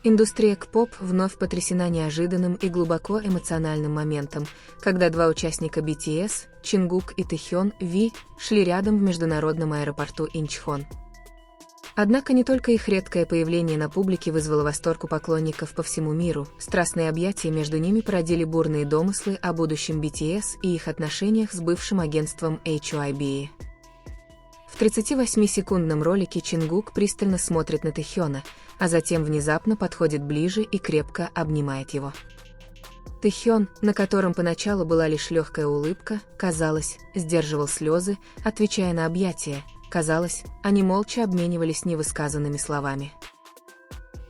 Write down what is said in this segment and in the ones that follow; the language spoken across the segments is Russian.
Индустрия К-поп вновь потрясена неожиданным и глубоко эмоциональным моментом, когда два участника BTS, Чингук и Тэхён Ви, шли рядом в международном аэропорту Инчхон. Однако не только их редкое появление на публике вызвало восторг у поклонников по всему миру, страстные объятия между ними породили бурные домыслы о будущем BTS и их отношениях с бывшим агентством HYBE. В 38-секундном ролике Чингук пристально смотрит на Тэхёна, а затем внезапно подходит ближе и крепко обнимает его. Тэхён, на котором поначалу была лишь легкая улыбка, казалось, сдерживал слезы, отвечая на объятия. Казалось, они молча обменивались невысказанными словами.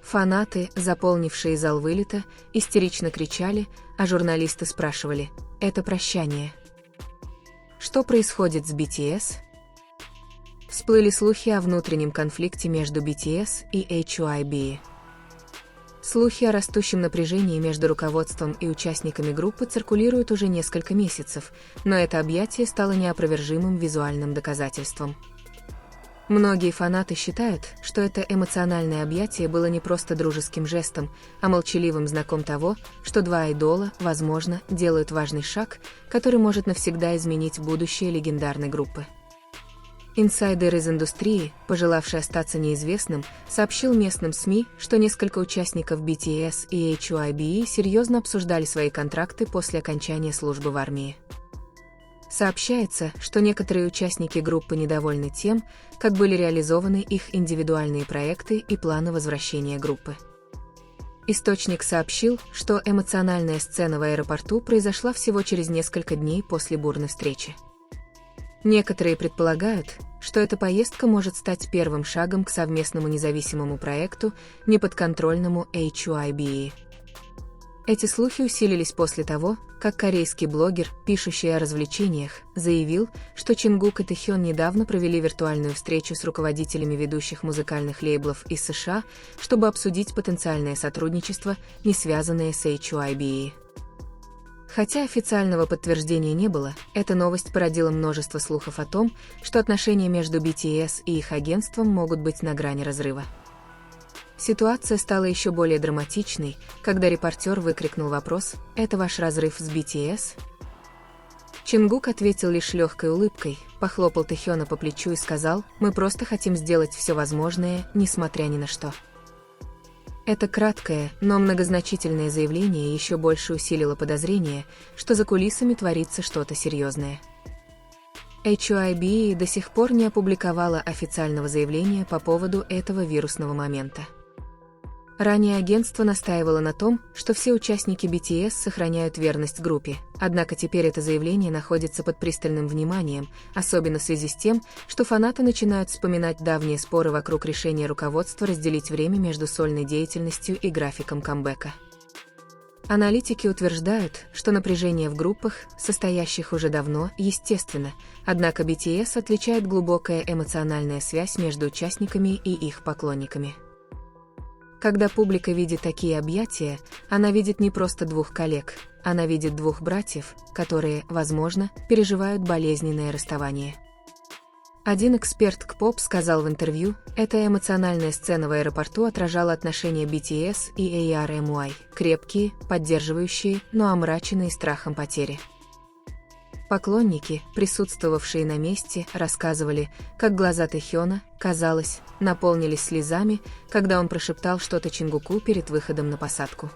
Фанаты, заполнившие зал вылета, истерично кричали, а журналисты спрашивали: «Это прощание? Что происходит с BTS?» Всплыли слухи о внутреннем конфликте между BTS и HYBE. Слухи о растущем напряжении между руководством и участниками группы циркулируют уже несколько месяцев, но это объятие стало неопровержимым визуальным доказательством. Многие фанаты считают, что это эмоциональное объятие было не просто дружеским жестом, а молчаливым знаком того, что два айдола, возможно, делают важный шаг, который может навсегда изменить будущее легендарной группы. Инсайдер из индустрии, пожелавший остаться неизвестным, сообщил местным СМИ, что несколько участников BTS и HYBE серьезно обсуждали свои контракты после окончания службы в армии. Сообщается, что некоторые участники группы недовольны тем, как были реализованы их индивидуальные проекты и планы возвращения группы. Источник сообщил, что эмоциональная сцена в аэропорту произошла всего через несколько дней после бурной встречи. Некоторые предполагают, что эта поездка может стать первым шагом к совместному независимому проекту, неподконтрольному HYBE. Эти слухи усилились после того, как корейский блогер, пишущий о развлечениях, заявил, что Чингук и Тэхён недавно провели виртуальную встречу с руководителями ведущих музыкальных лейблов из США, чтобы обсудить потенциальное сотрудничество, не связанное с HYBE. Хотя официального подтверждения не было, эта новость породила множество слухов о том, что отношения между BTS и их агентством могут быть на грани разрыва. Ситуация стала еще более драматичной, когда репортер выкрикнул вопрос: «Это ваш разрыв с BTS?» Чингук ответил лишь легкой улыбкой, похлопал Тэхёна по плечу и сказал: «Мы просто хотим сделать все возможное, несмотря ни на что». Это краткое, но многозначительное заявление еще больше усилило подозрение, что за кулисами творится что-то серьезное. HYBE до сих пор не опубликовала официального заявления по поводу этого вирусного момента. Ранее агентство настаивало на том, что все участники BTS сохраняют верность группе, однако теперь это заявление находится под пристальным вниманием, особенно в связи с тем, что фанаты начинают вспоминать давние споры вокруг решения руководства разделить время между сольной деятельностью и графиком камбэка. Аналитики утверждают, что напряжение в группах, состоящих уже давно, естественно, однако BTS отличает глубокая эмоциональная связь между участниками и их поклонниками. Когда публика видит такие объятия, она видит не просто двух коллег, она видит двух братьев, которые, возможно, переживают болезненное расставание. Один эксперт К-поп сказал в интервью: «Эта эмоциональная сцена в аэропорту отражала отношения BTS и ARMY, крепкие, поддерживающие, но омраченные страхом потери». Поклонники, присутствовавшие на месте, рассказывали, как глаза Тэхёна, казалось, наполнились слезами, когда он прошептал что-то Чингуку перед выходом на посадку.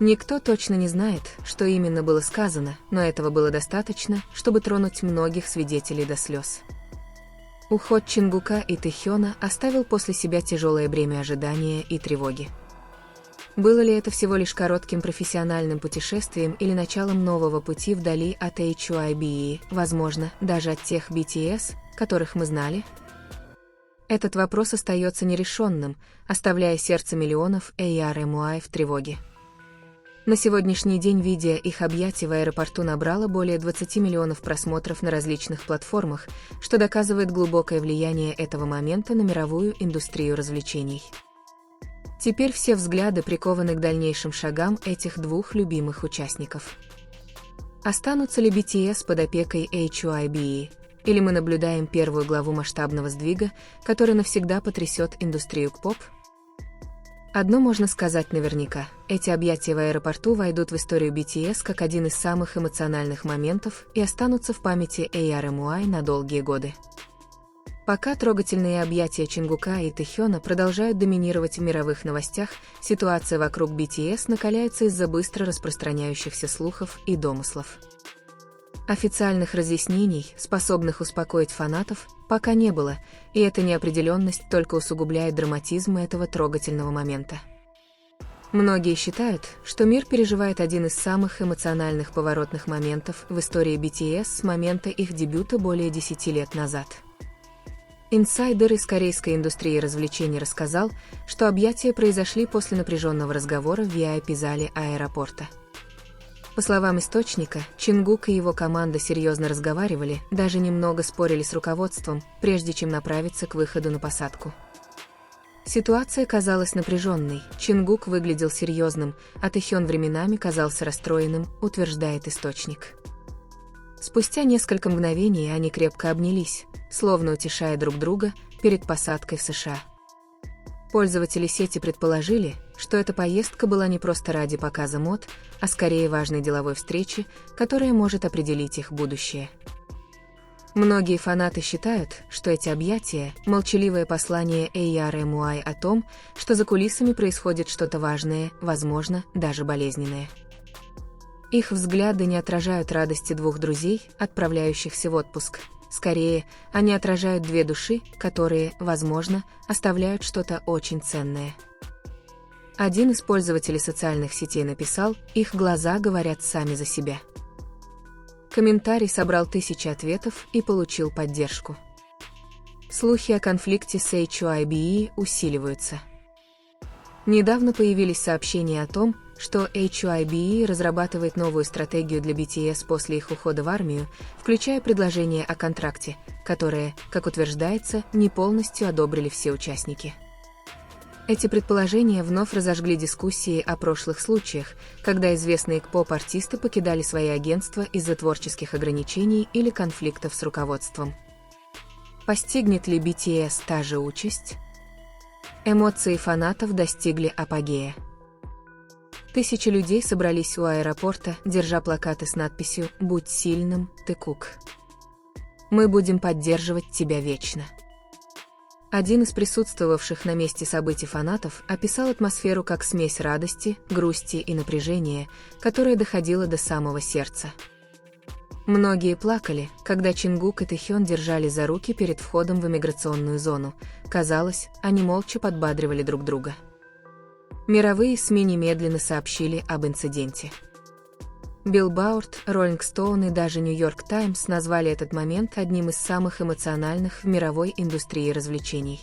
Никто точно не знает, что именно было сказано, но этого было достаточно, чтобы тронуть многих свидетелей до слез. Уход Чингука и Тэхёна оставил после себя тяжелое бремя ожидания и тревоги. Было ли это всего лишь коротким профессиональным путешествием или началом нового пути вдали от HYBE, возможно, даже от тех BTS, которых мы знали? Этот вопрос остается нерешенным, оставляя сердце миллионов ARMY в тревоге. На сегодняшний день видео их объятий в аэропорту набрало более 20 миллионов просмотров на различных платформах, что доказывает глубокое влияние этого момента на мировую индустрию развлечений. Теперь все взгляды прикованы к дальнейшим шагам этих двух любимых участников. Останутся ли BTS под опекой HYBE, или мы наблюдаем первую главу масштабного сдвига, который навсегда потрясет индустрию К-поп? Одно можно сказать наверняка, эти объятия в аэропорту войдут в историю BTS как один из самых эмоциональных моментов и останутся в памяти ARMY на долгие годы. Пока трогательные объятия Чингука и Тэхёна продолжают доминировать в мировых новостях, ситуация вокруг BTS накаляется из-за быстро распространяющихся слухов и домыслов. Официальных разъяснений, способных успокоить фанатов, пока не было, и эта неопределенность только усугубляет драматизм этого трогательного момента. Многие считают, что мир переживает один из самых эмоциональных поворотных моментов в истории BTS с момента их дебюта более 10 лет назад. Инсайдер из корейской индустрии развлечений рассказал, что объятия произошли после напряженного разговора в VIP-зале аэропорта. По словам источника, Чингук и его команда серьезно разговаривали, даже немного спорили с руководством, прежде чем направиться к выходу на посадку. Ситуация казалась напряженной, Чингук выглядел серьезным, а Тэхён временами казался расстроенным, утверждает источник. Спустя несколько мгновений они крепко обнялись, словно утешая друг друга перед посадкой в США. Пользователи сети предположили, что эта поездка была не просто ради показа мод, а скорее важной деловой встречи, которая может определить их будущее. Многие фанаты считают, что эти объятия – молчаливое послание ARMY о том, что за кулисами происходит что-то важное, возможно, даже болезненное. Их взгляды не отражают радости двух друзей, отправляющихся в отпуск. Скорее, они отражают две души, которые, возможно, оставляют что-то очень ценное. Один из пользователей социальных сетей написал: «Их глаза говорят сами за себя». Комментарий собрал тысячи ответов и получил поддержку. Слухи о конфликте с HYBE усиливаются. Недавно появились сообщения о том, что HYBE разрабатывает новую стратегию для BTS после их ухода в армию, включая предложение о контракте, которое, как утверждается, не полностью одобрили все участники. Эти предположения вновь разожгли дискуссии о прошлых случаях, когда известные поп-артисты покидали свои агентства из-за творческих ограничений или конфликтов с руководством. Постигнет ли BTS та же участь? Эмоции фанатов достигли апогея. Тысячи людей собрались у аэропорта, держа плакаты с надписью «Будь сильным, Тэкук. Мы будем поддерживать тебя вечно». Один из присутствовавших на месте событий фанатов описал атмосферу как смесь радости, грусти и напряжения, которая доходила до самого сердца. Многие плакали, когда Чингук и Тэхён держали за руки перед входом в иммиграционную зону. Казалось, они молча подбадривали друг друга. Мировые СМИ немедленно сообщили об инциденте. Billboard, Rolling Stone и даже New York Times назвали этот момент одним из самых эмоциональных в мировой индустрии развлечений.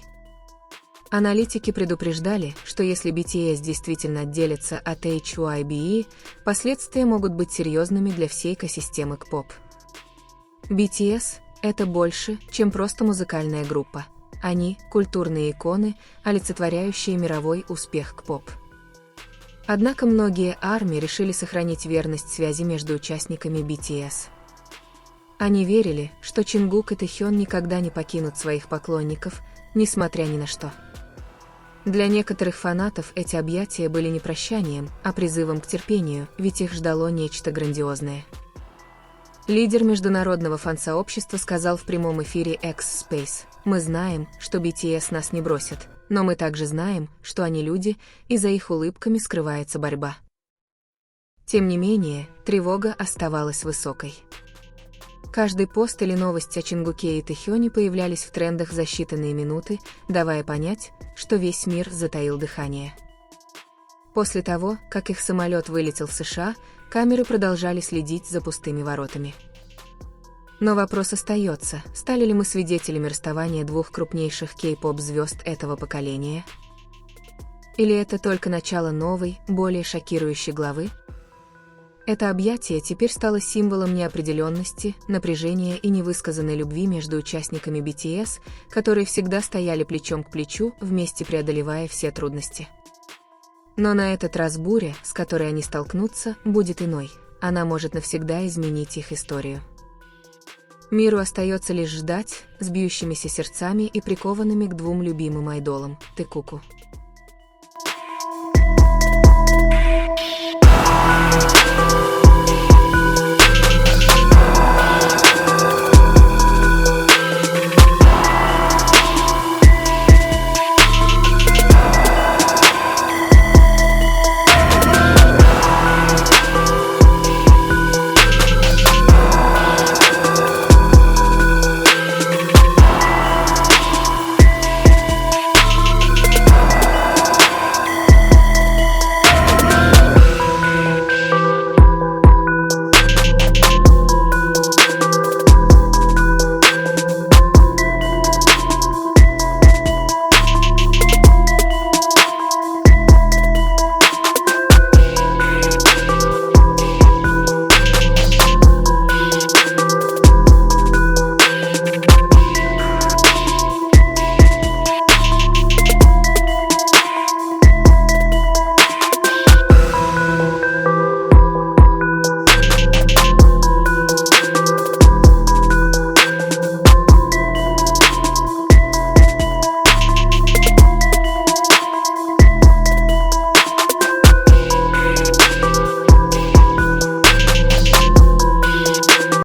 Аналитики предупреждали, что если BTS действительно отделится от HYBE, последствия могут быть серьезными для всей экосистемы K-pop. BTS – это больше, чем просто музыкальная группа. Они – культурные иконы, олицетворяющие мировой успех K-pop. Однако многие ARMY решили сохранить верность связи между участниками BTS. Они верили, что Чингук и Тэхён никогда не покинут своих поклонников, несмотря ни на что. Для некоторых фанатов эти объятия были не прощанием, а призывом к терпению, ведь их ждало нечто грандиозное. Лидер международного фан-сообщества сказал в прямом эфире X-Space: «Мы знаем, что BTS нас не бросят, но мы также знаем, что они люди, и за их улыбками скрывается борьба». Тем не менее, тревога оставалась высокой. Каждый пост или новость о Чингуке и Тэхёне появлялись в трендах за считанные минуты, давая понять, что весь мир затаил дыхание. После того, как их самолет вылетел в США, камеры продолжали следить за пустыми воротами. Но вопрос остается: стали ли мы свидетелями расставания двух крупнейших кей-поп-звезд этого поколения? Или это только начало новой, более шокирующей главы? Это объятие теперь стало символом неопределенности, напряжения и невысказанной любви между участниками BTS, которые всегда стояли плечом к плечу, вместе преодолевая все трудности. Но на этот раз буря, с которой они столкнутся, будет иной. Она может навсегда изменить их историю. Миру остается лишь ждать, с бьющимися сердцами и прикованными к двум любимым айдолам – Тэкуку.